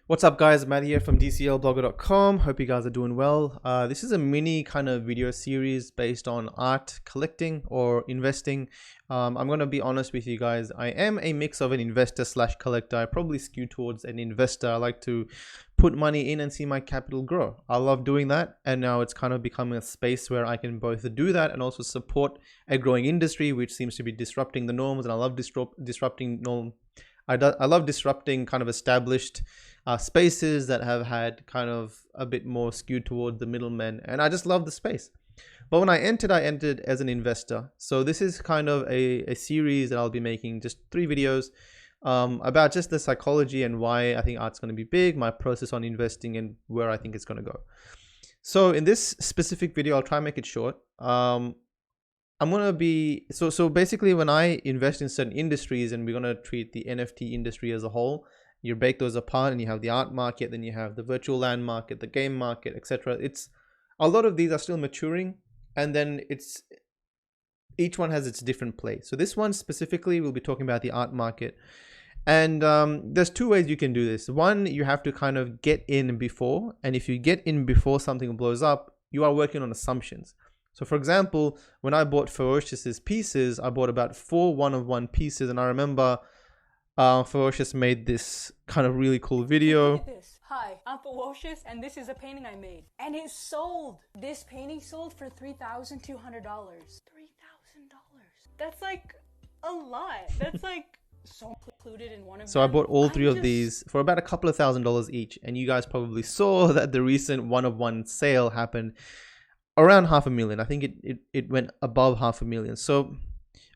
What's up guys, Matt here from dclblogger.com. Hope you guys are doing well. This is a mini kind of video series based on art collecting or investing. I'm going to be honest with you guys. I am a mix of an investor slash collector. I probably skew towards an investor. I like to put money in and see my capital grow. I love doing that, and now it's kind of becoming a space where I can both do that and also support a growing industry which seems to be disrupting the norms. And I love disrupting norm. I love disrupting kind of established spaces that have had kind of a bit more skewed toward the middlemen, and I just love the space. But when I entered as an investor. So this is kind of a series that I'll be making, just 3 videos about just the psychology and why I think art's going to be big, my process on investing, and where I think it's going to go. So in this specific video, I'll try and make it short. I'm going to be, so basically when I invest in certain industries, and we're going to treat the NFT industry as a whole, you break those apart and you have the art market, then you have the virtual land market, the game market, etc. It's a lot of these are still maturing, and then each one has its different place. So this one specifically, we'll be talking about the art market. And there's 2 ways you can do this. One, you have to kind of get in before, and if you get in before something blows up, you are working on assumptions. So for example, when I bought Ferocious's pieces, I bought about 4 one-of-one pieces, and I remember Ferocious made this kind of really cool video. Look at this. Hi, I'm Ferocious, and this is a painting I made. And it sold. This painting sold for $3,200. $3,000. That's like a lot. That's like so included in one of them. So I bought all 3 of these for about a couple of $1,000s each, and you guys probably saw that the recent one-of-one sale happened around $500,000. I think it went above $500,000. So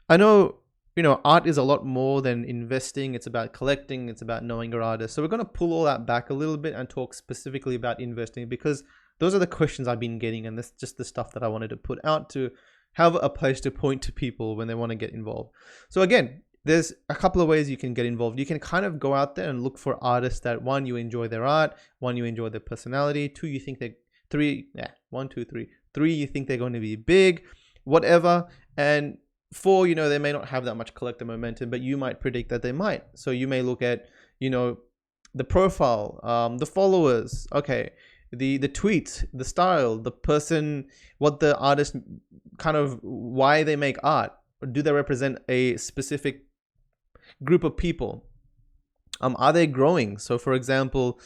I know, you know, art is a lot more than investing. It's about collecting. It's about knowing your artist. So we're going to pull all that back a little bit and talk specifically about investing, because those are the questions I've been getting, and that's just the stuff that I wanted to put out to have a place to point to people when they want to get involved. So again, there's a couple of ways you can get involved. You can kind of go out there and look for artists that, 1, you enjoy their art, 1, you enjoy their personality, 2, you think they 3, 3, you think they're going to be big, whatever, and 4, you know, they may not have that much collector momentum, but you might predict that they might. So you may look at, you know, the profile, the followers, okay, the tweets, the style, the person, what the artist kind of, why they make art. Do they represent a specific group of people? Are they growing? So for example,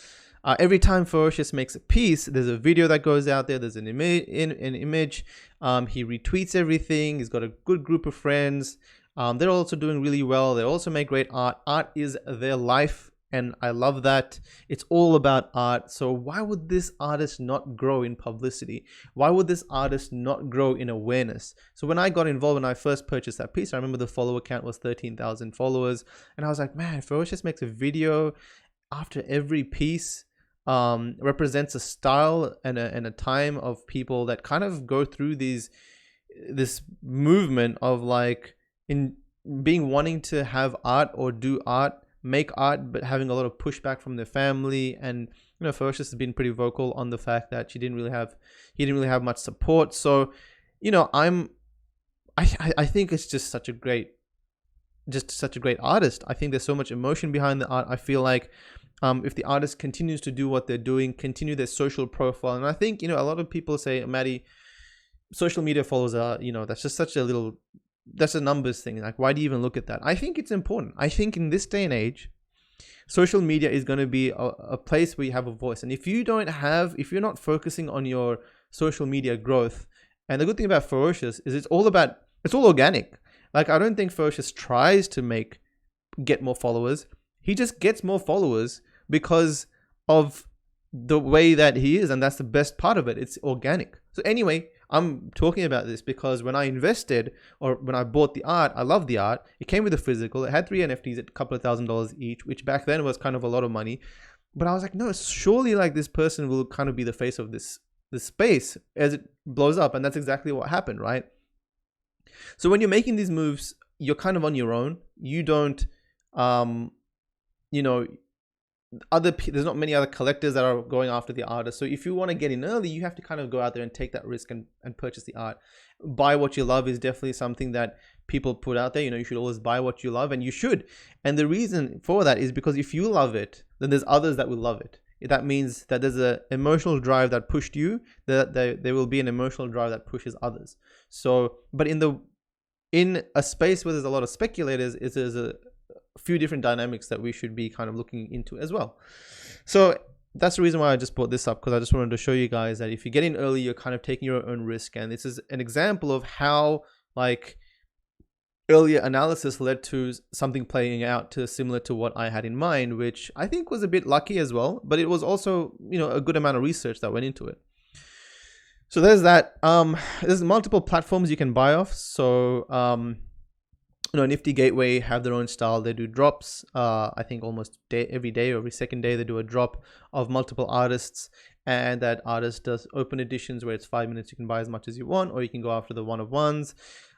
every time Ferocious makes a piece, there's a video that goes out there, there's an image, he retweets everything, he's got a good group of friends, they're also doing really well, they also make great art. Art is their life, and I love that. It's all about art. So why would this artist not grow in publicity? Why would this artist not grow in awareness? So when I got involved, when I first purchased that piece, I remember the follower count was 13,000 followers, and I was like, man, Ferocious makes a video after every piece, represents a style and a time of people that kind of go through this movement of like in being wanting to have art or do art, make art, but having a lot of pushback from their family. And you know, Ferocious has been pretty vocal on the fact that he didn't really have much support. So you know, I think it's just such a great artist. I think there's so much emotion behind the art. I feel like if the artist continues to do what they're doing, continue their social profile, and I think, you know, a lot of people say, Maddie, social media followers are, you know, that's just such a little, that's a numbers thing. Like, why do you even look at that? I think it's important. I think in this day and age, social media is going to be a place where you have a voice. And if you're not focusing on your social media growth, and the good thing about Ferocious is it's all organic. Like, I don't think Ferocious tries to get more followers. He just gets more followers because of the way that he is, and that's the best part of it. It's organic. So anyway, I'm talking about this because when I invested, or when I bought the art, I love the art. It came with a physical. It had 3 NFTs at a couple of $1,000s each, which back then was kind of a lot of money. But I was like, no, surely like this person will kind of be the face of this space as it blows up. And that's exactly what happened, right? So when you're making these moves, you're kind of on your own. You don't, you know, there's not many other collectors that are going after the artist. So if you want to get in early, you have to kind of go out there and take that risk and purchase the art. Buy what you love is definitely something that people put out there. You should always buy what you love, and you should. And the reason for that is because if you love it, then there's others that will love it. That means that there's an emotional drive that pushed you, that there will be an emotional drive that pushes others. So, but in a space where there's a lot of speculators, there's a few different dynamics that we should be kind of looking into as well. So that's the reason why I just brought this up, because I just wanted to show you guys that if you get in early, you're kind of taking your own risk. And this is an example of how like earlier analysis led to something playing out similar to what I had in mind, which I think was a bit lucky as well, but it was also, a good amount of research that went into it. So there's that. There's multiple platforms you can buy off. So, Nifty Gateway have their own style. They do drops. I think almost every day or every second day they do a drop of multiple artists, and that artist does open editions where it's 5 minutes. You can buy as much as you want, or you can go after the one-of-ones.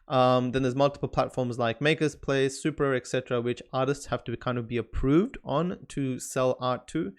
Then there's multiple platforms like Maker's Place, Super, etc., which artists have to kind of be approved on to sell art to.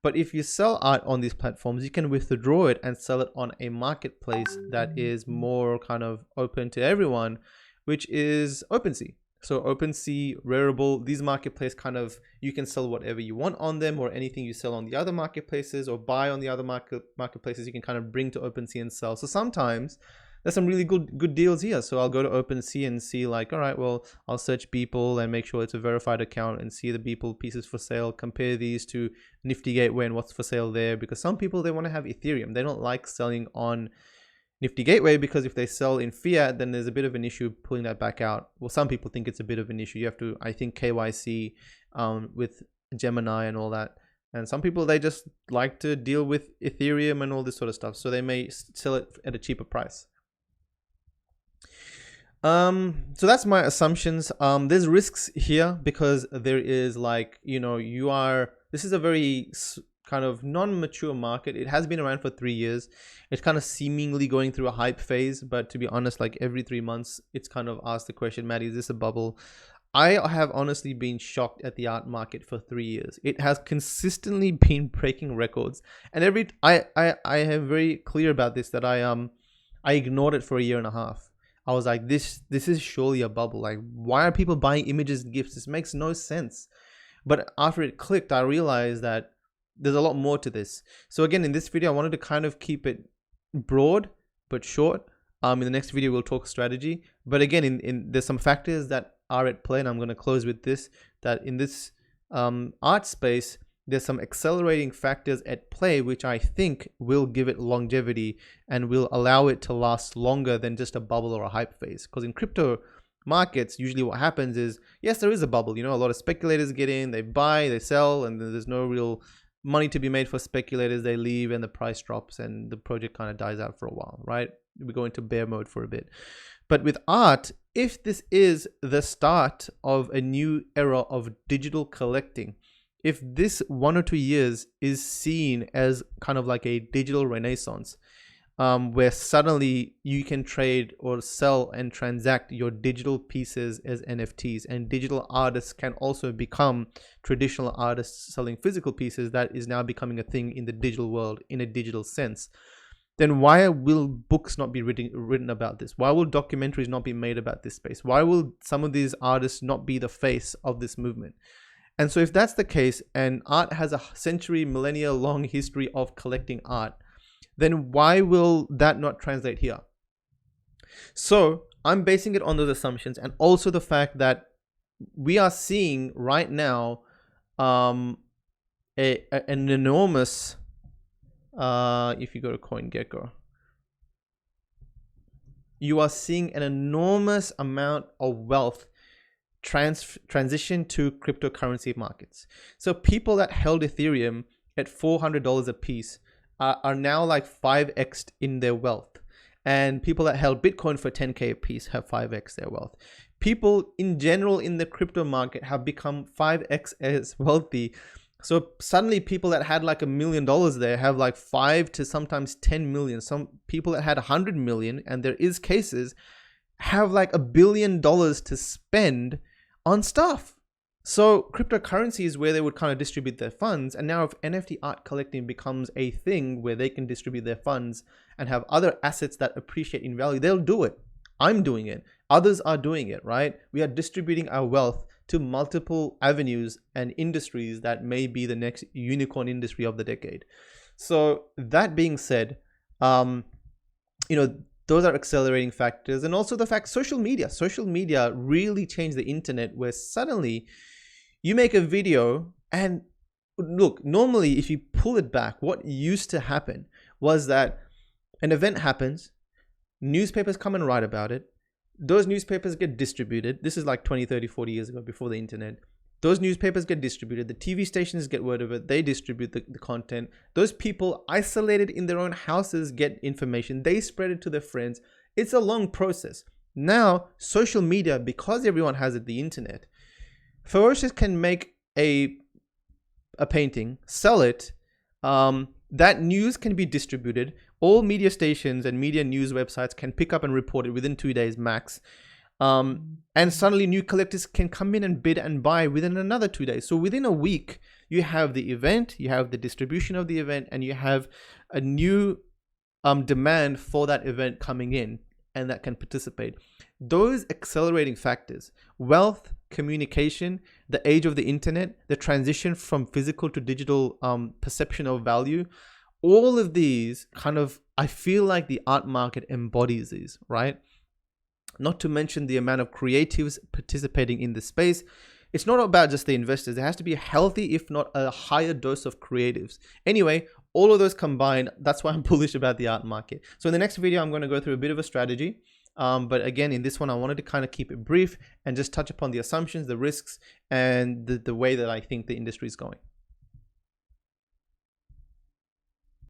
But if you sell art on these platforms, you can withdraw it and sell it on a marketplace that is more kind of open to everyone, which is OpenSea. So OpenSea, Rarible, these marketplaces you can sell whatever you want on them, or anything you sell on the other marketplaces or buy on the other marketplaces, you can kind of bring to OpenSea and sell. So sometimes there's some really good deals here. So I'll go to OpenSea and see like, all right, well, I'll search Beeple and make sure it's a verified account and see the Beeple pieces for sale, compare these to Nifty Gateway and what's for sale there. Because some people, they want to have Ethereum. They don't like selling on Nifty Gateway, because if they sell in fiat, then there's a bit of an issue pulling that back out. Well, some people think it's a bit of an issue. You have to, I think, KYC with Gemini and all that. And some people, they just like to deal with Ethereum and all this sort of stuff. So they may sell it at a cheaper price. So that's my assumptions. There's risks here because there is like, this is a very kind of non-mature market. It has been around for 3 years. It's kind of seemingly going through a hype phase, but to be honest, like every 3 months, it's kind of asked the question, Maddie, is this a bubble? I have honestly been shocked at the art market for 3 years. It has consistently been breaking records, and I am very clear about this, that I ignored it for a year and a half. I was like, this is surely a bubble. Like, why are people buying images and gifts? This makes no sense. But after it clicked, I realized that there's a lot more to this. So again, in this video, I wanted to kind of keep it broad but short. In the next video, we'll talk strategy. But again, there's some factors that are at play, and I'm going to close with this, that in this art space, there's some accelerating factors at play, which I think will give it longevity and will allow it to last longer than just a bubble or a hype phase. Because in crypto markets, usually what happens is, yes, there is a bubble. A lot of speculators get in, they buy, they sell, and there's no real money to be made for speculators. They leave and the price drops and the project kind of dies out for a while, right? We go into bear mode for a bit. But with art, if this is the start of a new era of digital collecting, if this 1 or 2 years is seen as kind of like a digital renaissance, where suddenly you can trade or sell and transact your digital pieces as NFTs, and digital artists can also become traditional artists selling physical pieces, that is now becoming a thing in the digital world in a digital sense, then why will books not be written about this? Why will documentaries not be made about this space? Why will some of these artists not be the face of this movement? And so if that's the case, and art has a century, millennia long history of collecting art, then why will that not translate here? So I'm basing it on those assumptions, and also the fact that we are seeing right now an enormous, if you go to CoinGecko, you are seeing an enormous amount of wealth transition to cryptocurrency markets. So people that held Ethereum at $400 a piece are now like 5x in their wealth, and people that held Bitcoin for 10k a piece have 5x their wealth. People in general in the crypto market have become 5x as wealthy. So suddenly people that had like $1 million there have like 5 to sometimes 10 million. Some people that had 100 million, and there is cases, have like $1 billion to spend on stuff. So cryptocurrency is where they would kind of distribute their funds. And now if NFT art collecting becomes a thing where they can distribute their funds and have other assets that appreciate in value, they'll do it. I'm doing it. Others are doing it, right? We are distributing our wealth to multiple avenues and industries that may be the next unicorn industry of the decade. So that being said, those are accelerating factors. And also the fact social media really changed the internet, where suddenly you make a video and look, normally if you pull it back, what used to happen was that an event happens, newspapers come and write about it. Those newspapers get distributed. This is like 20, 30, 40 years ago, before the internet. Those newspapers get distributed. The TV stations get word of it. They distribute the content. Those people isolated in their own houses get information. They spread it to their friends. It's a long process. Now, social media, because everyone has it, the internet, Ferocious can make a painting, sell it. That news can be distributed. All media stations and media news websites can pick up and report it within 2 days max. And suddenly new collectors can come in and bid and buy within another 2 days. So within a week, you have the event, you have the distribution of the event, and you have a new demand for that event coming in and that can participate. Those accelerating factors, wealth, communication, the age of the internet, the transition from physical to digital perception of value, all of these kind of, I feel like the art market embodies these, right? Not to mention the amount of creatives participating in the space. It's not about just the investors. There has to be a healthy, if not a higher dose of creatives. Anyway, all of those combined, that's why I'm bullish about the art market. So in the next video, I'm going to go through a bit of a strategy. But again, in this one, I wanted to kind of keep it brief and just touch upon the assumptions, the risks, and the way that I think the industry is going.